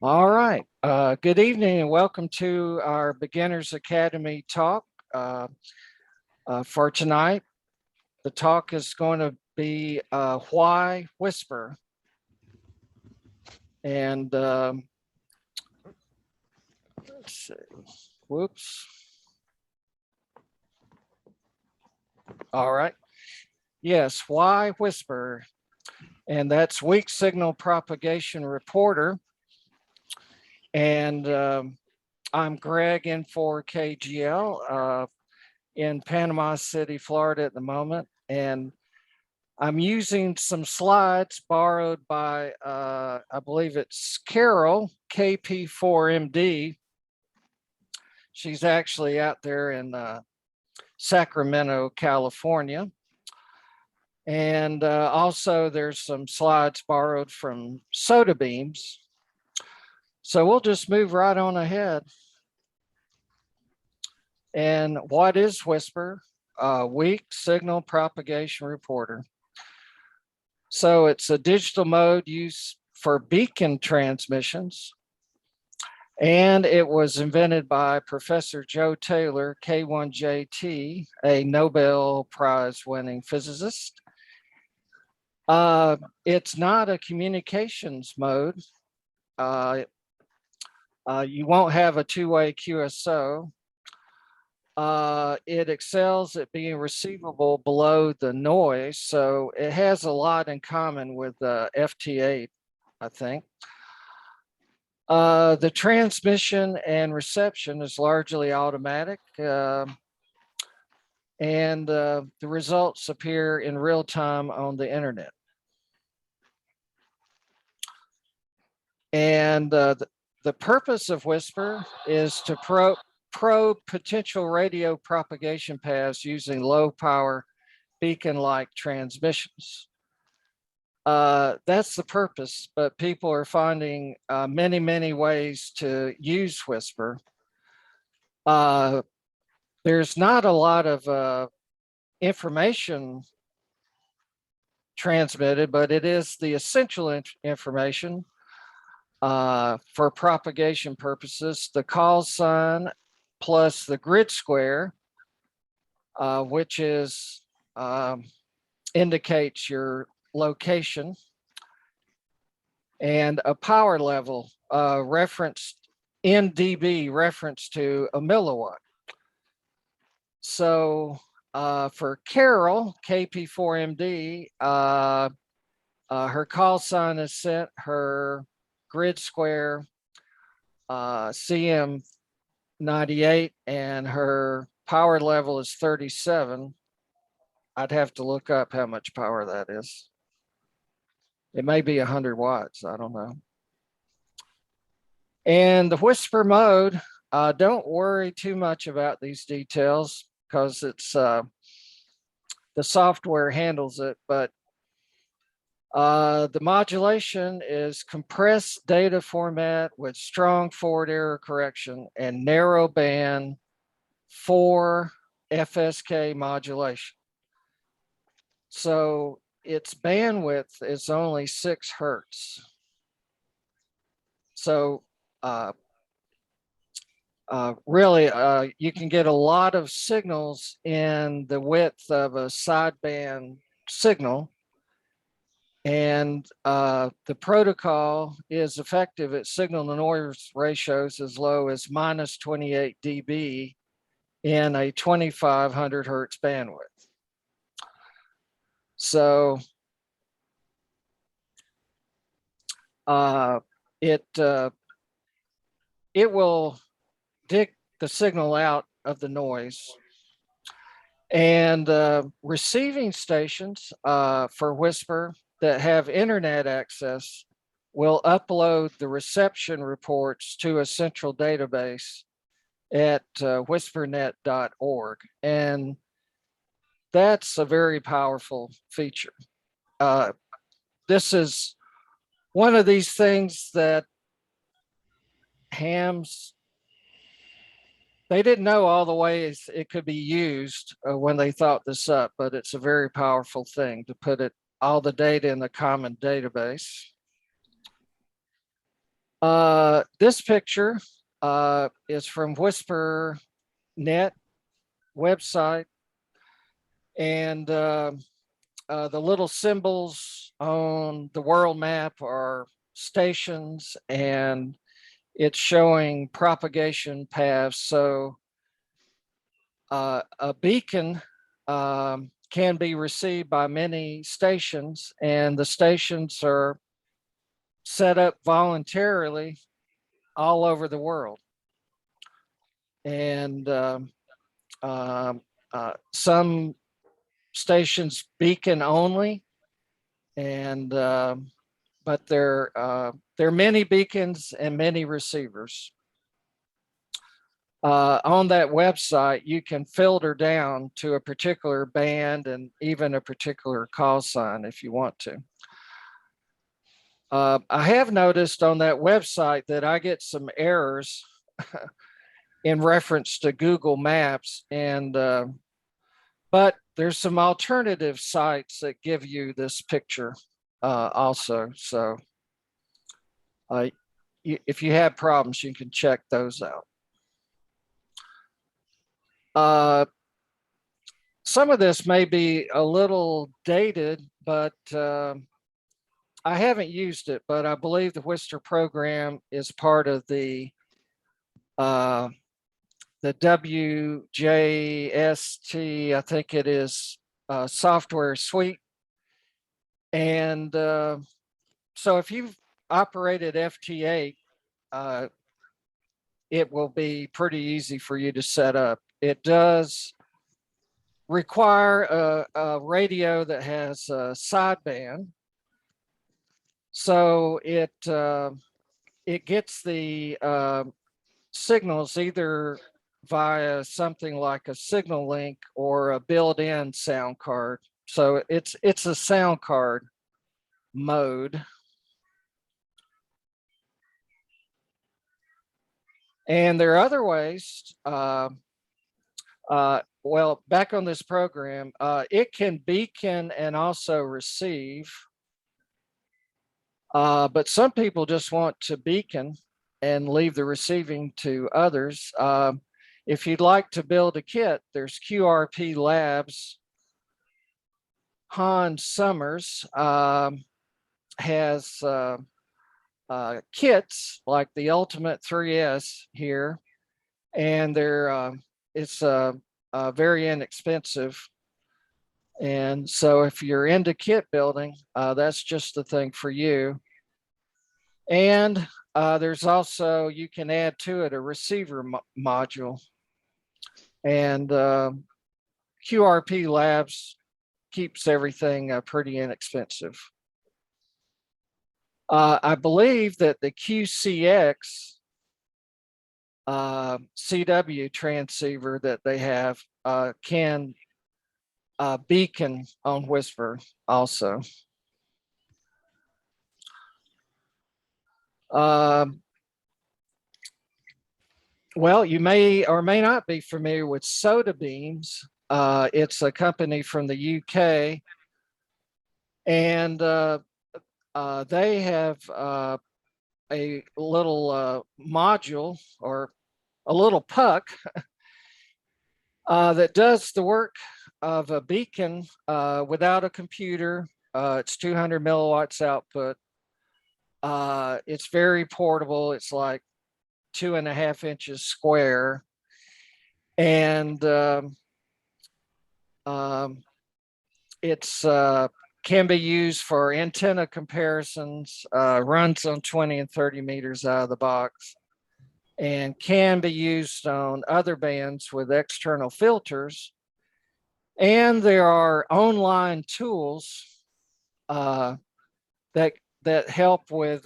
All right. Good evening and welcome to our Beginners Academy talk for tonight. The talk is going to be Why Whisper? And let's see. Whoops. All right. Yes, Why Whisper? And that's Weak Signal Propagation Reporter. And I'm Greg in for KGL in Panama City, Florida at the moment. And I'm using some slides borrowed by, I believe it's Carol, KP4MD. She's actually out there in Sacramento, California. And also there's some slides borrowed from Soda Beams. So we'll just move right on ahead. And what is WSPR? Weak Signal Propagation Reporter. So it's a digital mode used for beacon transmissions. And it was invented by Professor Joe Taylor, K1JT, a Nobel Prize winning physicist. It's not a communications mode. You won't have a two-way QSO. It excels at being receivable below the noise, so it has a lot in common with FT8, I think. The transmission and reception is largely automatic, and the results appear in real time on the internet. And the purpose of WSPR is to probe potential radio propagation paths using low power beacon-like transmissions. That's the purpose, but people are finding many ways to use WSPR. There's not a lot of information transmitted, but it is the essential information for propagation purposes. The call sign plus the grid square, which is indicates your location, and a power level referenced in dB, reference to a milliwatt. So for Carol, KP4MD, her call sign is sent, her grid square CM98, and her power level is 37. I'd have to look up how much power that is. It may be 100 watts, I don't know. And the WSPR mode, don't worry too much about these details because it's the software handles it, but the modulation is compressed data format with strong forward error correction and narrow band 4 FSK modulation. So its bandwidth is only 6 hertz. So really, you can get a lot of signals in the width of a sideband signal. And the protocol is effective at signal to noise ratios as low as minus 28 dB in a 2500 hertz bandwidth. So it will dig the signal out of the noise. And receiving stations for WSPR that have internet access will upload the reception reports to a central database at whispernet.org. And that's a very powerful feature. This is one of these things that hams, they didn't know all the ways it could be used when they thought this up, but it's a very powerful thing to put all the data in a common database. This picture is from Whisper Net website, and the little symbols on the world map are stations, and it's showing propagation paths. So a beacon can be received by many stations, and the stations are set up voluntarily all over the world. And some stations beacon only, and but there are many beacons and many receivers. On that website, you can filter down to a particular band and even a particular call sign if you want to. I have noticed on that website that I get some errors in reference to Google Maps, and but there's some alternative sites that give you this picture also. So if you have problems, you can check those out. Some of this may be a little dated, but I haven't used it, but I believe the Worcester program is part of the WJST, I think it is, software suite. And so if you've operated FT8, it will be pretty easy for you to set up. It does require a radio that has a sideband. So it gets the signals either via something like a signal link or a built-in sound card. So it's a sound card mode. And there are other ways. Well, back on this program, it can beacon and also receive. But some people just want to beacon and leave the receiving to others. If you'd like to build a kit, there's QRP Labs. Hans Summers has kits like the Ultimate 3S here, and it's very inexpensive. And so if you're into kit building, that's just the thing for you. And there's also, you can add to it a receiver module. And QRP Labs keeps everything pretty inexpensive. I believe that the QCX CW transceiver that they have can beacon on Whisper also. Well, you may or may not be familiar with Soda Beams. It's a company from the UK, and they have a little module or a little puck that does the work of a beacon without a computer. It's 200 milliwatts output. It's very portable. It's like 2.5 inches square, and it's can be used for antenna comparisons. Runs on 20 and 30 meters out of the box, and can be used on other bands with external filters. And there are online tools that help with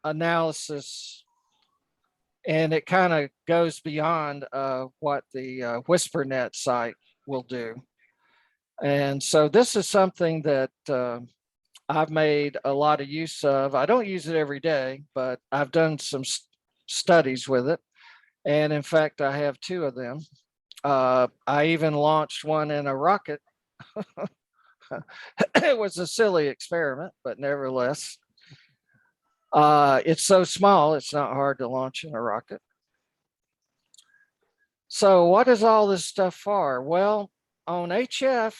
analysis, and it kind of goes beyond what the WhisperNet site will do. And so this is something that I've made a lot of use of. I don't use it every day, but I've done some studies with it. And in fact, I have 2 of them. I even launched one in a rocket. It was a silly experiment, but nevertheless. It's so small, it's not hard to launch in a rocket. So what is all this stuff for? Well, on HF,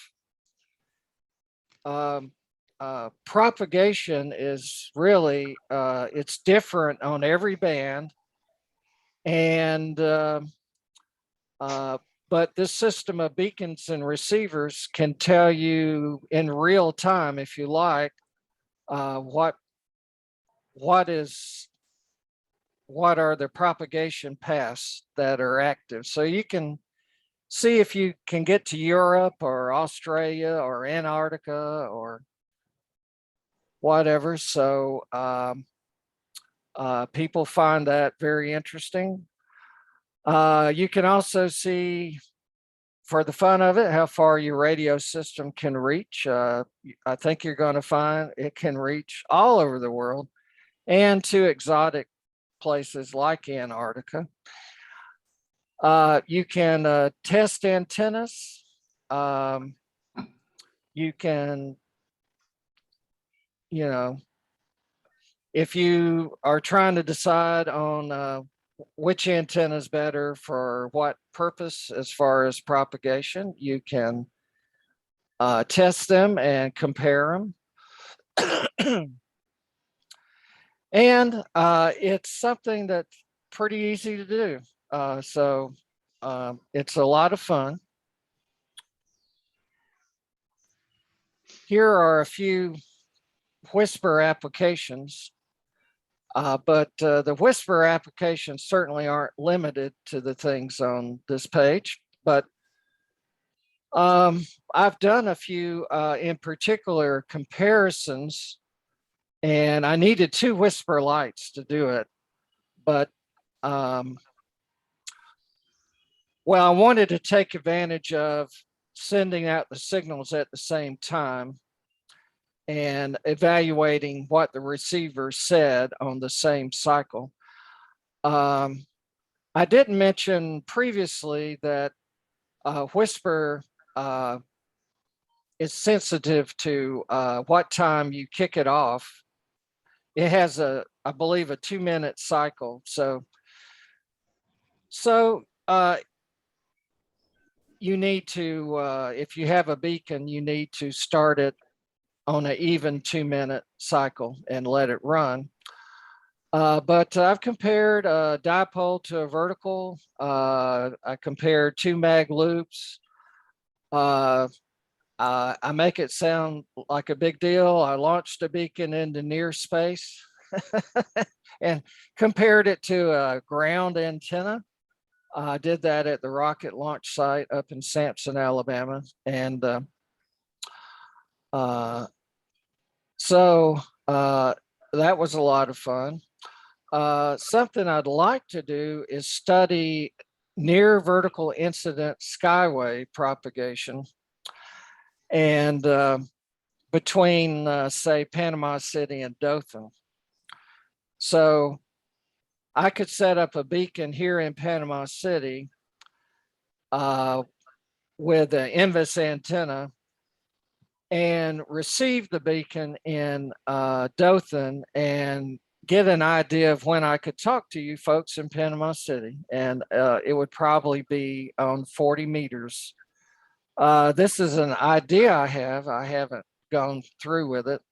propagation is really, it's different on every band. And, but this system of beacons and receivers can tell you in real time, if you like, what are the propagation paths that are active. So you can see if you can get to Europe or Australia or Antarctica or whatever. So people find that very interesting. You can also see, for the fun of it, how far your radio system can reach. I think you're going to find it can reach all over the world and to exotic places like Antarctica. You can test antennas. You can, you know, if you are trying to decide on which antenna is better for what purpose as far as propagation, you can test them and compare them. And it's something that's pretty easy to do. So it's a lot of fun. Here are a few whisper applications, but the whisper applications certainly aren't limited to the things on this page. But I've done a few in particular comparisons, and I needed 2 whisper lights to do it. But well, I wanted to take advantage of sending out the signals at the same time and evaluating what the receiver said on the same cycle. I didn't mention previously that whisper is sensitive to what time you kick it off. It has I believe, a 2-minute cycle. So you need to, if you have a beacon, you need to start it on an even 2-minute cycle and let it run. But I've compared a dipole to a vertical. I compared 2 mag loops. I make it sound like a big deal. I launched a beacon into near space and compared it to a ground antenna. I did that at the rocket launch site up in Sampson, Alabama. And so that was a lot of fun. Something I'd like to do is study near vertical incident skyway propagation. And between, say, Panama City and Dothan. So I could set up a beacon here in Panama City with an INVIS antenna and receive the beacon in Dothan and get an idea of when I could talk to you folks in Panama City. And it would probably be on 40 meters. This is an idea I have. I haven't gone through with it,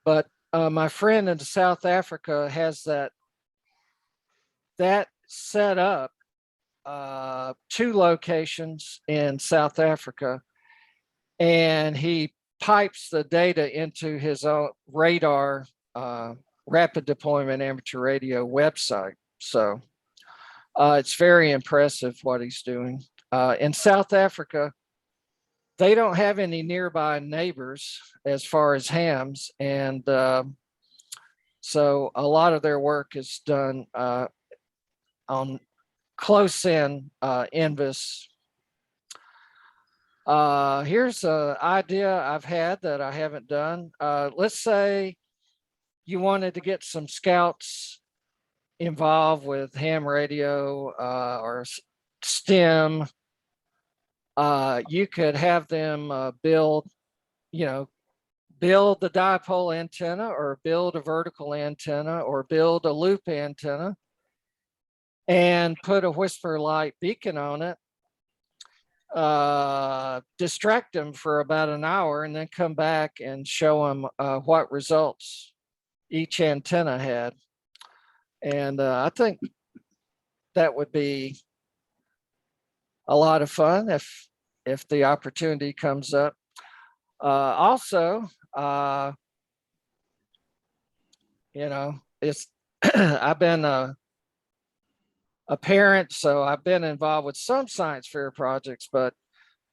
but my friend in South Africa has that set up, 2 locations in South Africa, and he pipes the data into his own radar rapid deployment amateur radio website. So it's very impressive what he's doing. In South Africa, they don't have any nearby neighbors as far as hams. And so a lot of their work is done on close in INVIS. Here's an idea I've had that I haven't done. Let's say you wanted to get some scouts involved with ham radio or STEM. You could have them build build the dipole antenna or build a vertical antenna or build a loop antenna and put a whisper light beacon on it, distract them for about an hour, and then come back and show them what results each antenna had. And I think that would be a lot of fun if the opportunity comes up. Also, you know, it's I've been a parent, so I've been involved with some science fair projects, but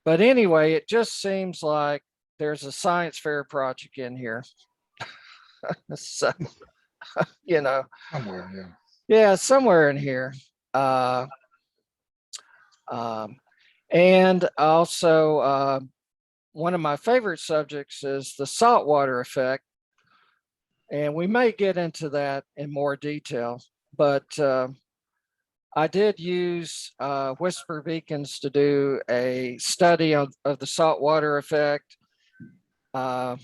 anyway, it just seems like there's a science fair project in here. So, you know, Somewhere, yeah. yeah, somewhere in here. Uh, um, and also, one of my favorite subjects is the saltwater effect. And we may get into that in more detail, but I did use whisper beacons to do a study of the saltwater effect. And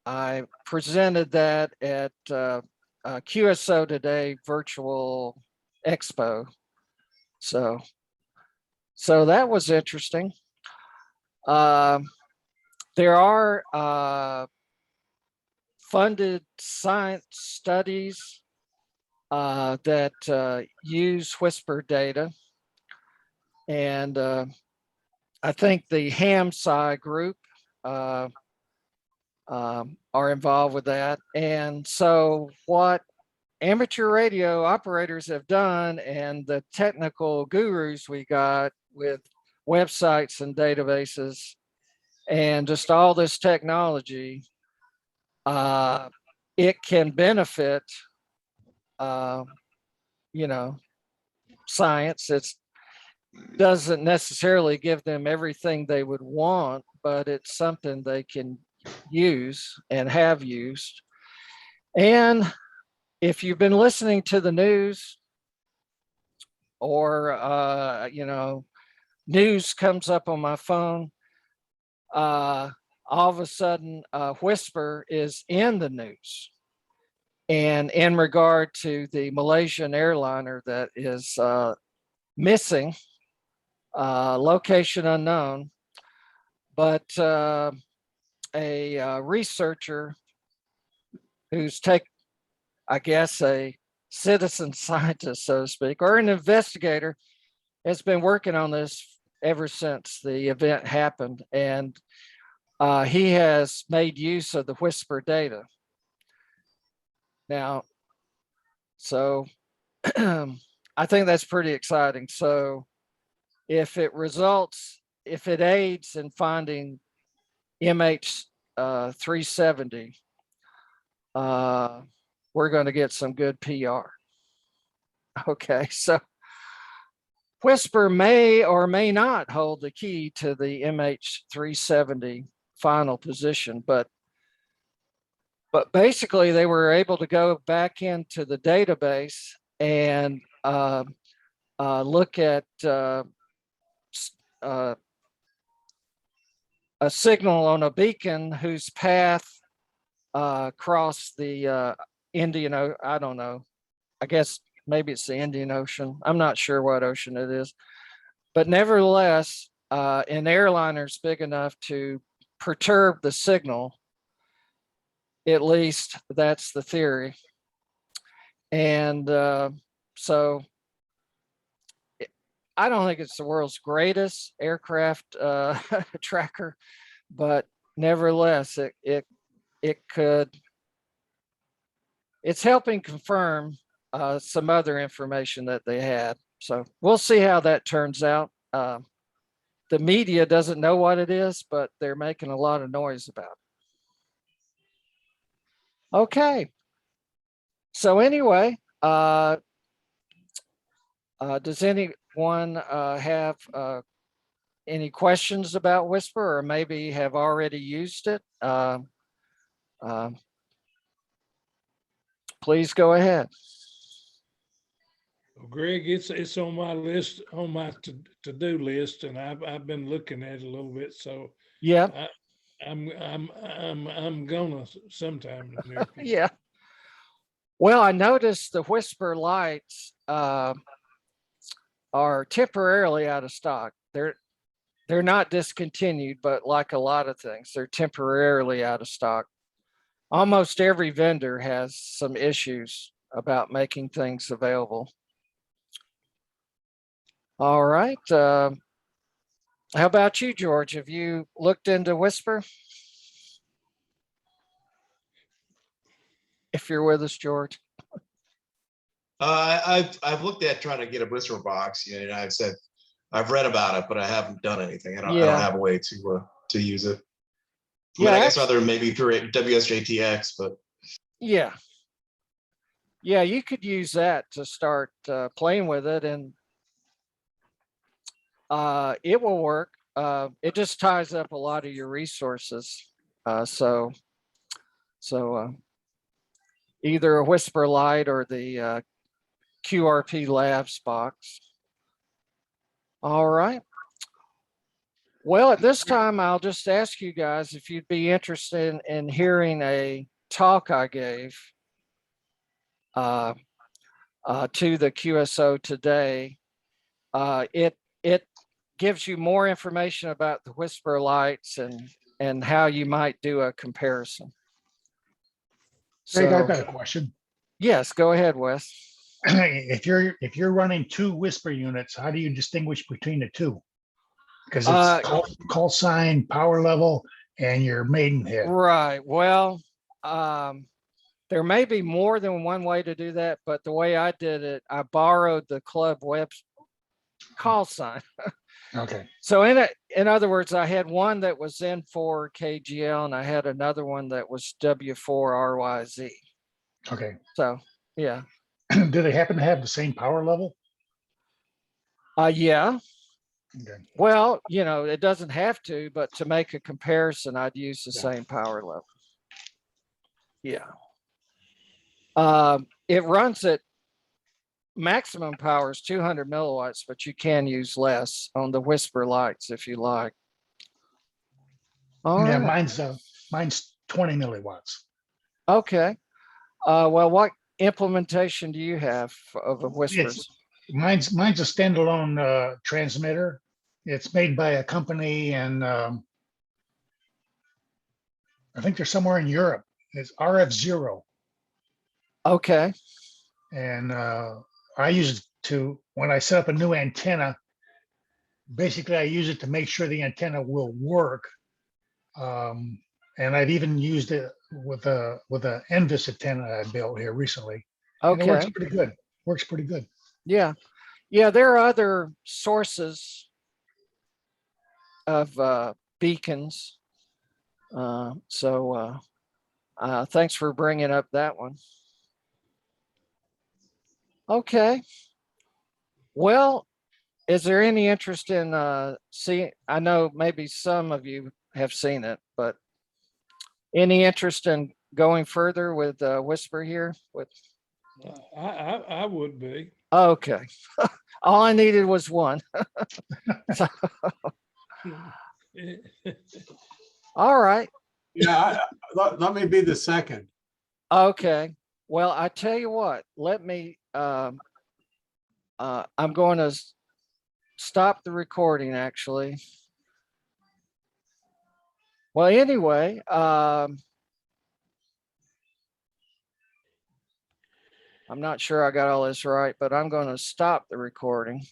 I presented that at QSO Today virtual expo. So that was interesting. There are funded science studies that use whisper data. And I think the HAMSI group are involved with that. And so what amateur radio operators have done and the technical gurus we got with websites and databases and just all this technology, it can benefit, you know, science. It doesn't necessarily give them everything they would want, but it's something they can use and have used. And if you've been listening to the news or, you know, news comes up on my phone, all of a sudden, whisper is in the news. And in regard to the Malaysian airliner that is missing, location unknown, but a researcher who's I guess, a citizen scientist, so to speak, or an investigator, has been working on this ever since the event happened. And he has made use of the whisper data. Now, so I think that's pretty exciting. So if it aids in finding MH370, we're going to get some good PR. Okay, so whisper may or may not hold the key to the MH370 final position, but basically they were able to go back into the database and look at a signal on a beacon whose path crossed the Indian Ocean. I don't know. I guess maybe it's the Indian Ocean. I'm not sure what ocean it is. But nevertheless, an airliner's big enough to perturb the signal. At least that's the theory. And so I don't think it's the world's greatest aircraft tracker, but nevertheless, it's helping confirm some other information that they had. So we'll see how that turns out. The media doesn't know what it is, but they're making a lot of noise about it. Okay. So anyway, does anyone have any questions about Whisper, or maybe have already used it? Please go ahead. Well, Greg, it's on my list, on my to-do list, and I've been looking at it a little bit. So yeah, I'm gonna sometime in the near future. Yeah. Well, I noticed the Whisper lights are temporarily out of stock. They're not discontinued, but like a lot of things, they're temporarily out of stock. Almost every vendor has some issues about making things available. All right. How about you, George? Have you looked into Whisper? If you're with us, George. I've looked at trying to get a Whisper box. You know, I've said I've read about it, but I haven't done anything. I don't Yeah. have a way to use it. I Yeah, mean, I guess other maybe through WSJTX, but Yeah. Yeah, you could use that to start playing with it, and it will work. It just ties up a lot of your resources. So either a Whisper Lite or the QRP Labs box. All right. Well, at this time, I'll just ask you guys if you'd be interested in hearing a talk I gave to the QSO today. It gives you more information about the Whisper lights and how you might do a comparison. Greg, I've So, got a question. yes, go ahead, Wes. If you're running two Whisper units, how do you distinguish between the two? Because Uh, it's call sign, power level, and your Maidenhead. Right. Well, there may be more than one way to do that, but the way I did it, I borrowed the club web call sign. Okay. So in other words, I had one that was N4 KGL and I had another one that was W4 RYZ. Okay. So yeah. Do they happen to have the same power level? Yeah. Okay. Well, you know, it doesn't have to, but to make a comparison, I'd use the Yeah. same power level. Yeah. It runs at maximum power is 200 milliwatts, but you can use less on the Whisper lights if you like. All Yeah, right. mine's 20 milliwatts. Okay. Well, what implementation do you have of the Whispers? Mine's a standalone transmitter. It's made by a company, and I think they're somewhere in Europe. It's RF0, Okay. and I use it to when I set up a new antenna. Basically, I use it to make sure the antenna will work. And I've even used it with a NVIS antenna I built here recently, and it works Okay. pretty good. Works pretty good. Yeah. Yeah. There are other sources of beacons. So thanks for bringing up that one. Okay. Well, is there any interest in seeing? I know maybe some of you have seen it, but any interest in going further with Whisper here? With I would be. okay, all I needed was one. So, all right. Yeah, let me be the second. Okay. Well, I tell you what. Let me. I'm going to stop the recording. Actually. Well, anyway. I'm not sure I got all this right, but I'm going to stop the recording.